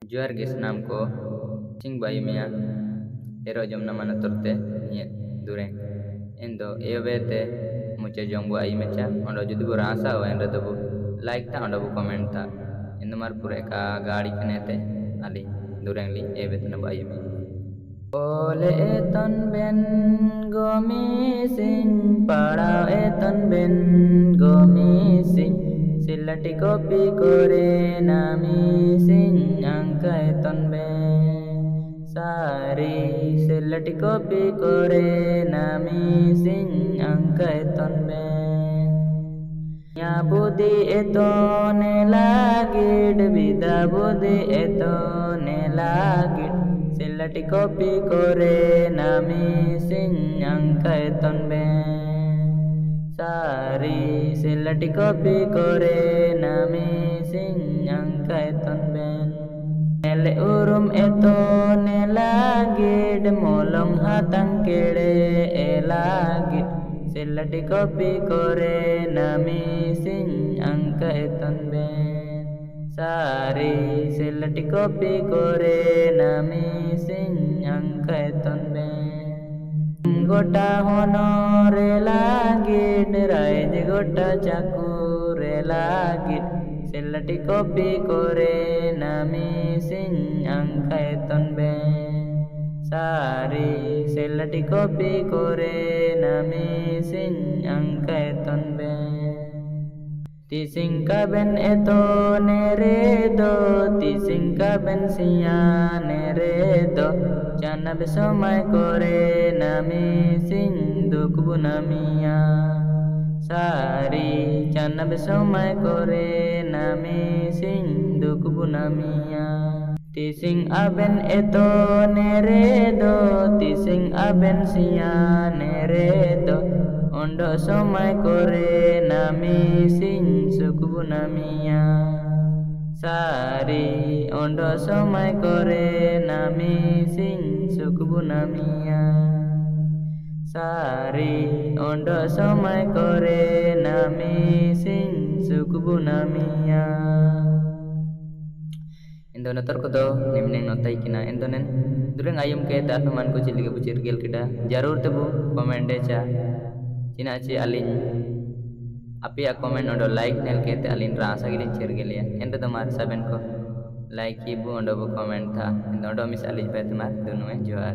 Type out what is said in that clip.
Juar ge sanam ko sing bayu mia ero jom na mana torte ni dureng endo ebete mucha jombu ai mecha ondo judi bu rasa o endo bu like ta ondo bu comment ta endo mar pure ka gaadi kanete ali dureng li ebete na bayu mi ole eton ben gomi sin para eton ben gomi sin silati kopi kore nami sin angka eton ben sari silati kopi kore nami sin angka eton ben ya budi etone lagid bida budi etone lagid silati kopi kore nami sin angka eton ben sari silati kopi kore nami sin angka eton ben ele urum etone lagid molong hatang kede elagid silati kopi kore nami sin angka eton ben sari silati kopi kore nami sin angka eton ben gota honore lagid raij gota chakure lagid silati kopi kore nami sin angka eton ben sari silati kopi kore nami sin angka eton ben tisingka ben eto neredo tisingka ben sia neredo chana besomai kore nami sin dukbu namia sari chana besomai kore nami sin dukbu namia tising aben eto neredo tising aben sia neredo ondo somai kore nami sin sukbu namia sari ondo somai kore nami sin sukbu namia sari ondo somai kore nami sin sukbu namia endo natar ko do nimne notai kina endo nen dureng ayum ke ta man ko chili ke bucir gel kida jarur tebu comment de cha cina ci alin api ya komen ondo like nel kete alin rasa gilin cer gelia endo to mar saben ko like ibu ondo bu comment ta endo mis alin pet mar dunu juar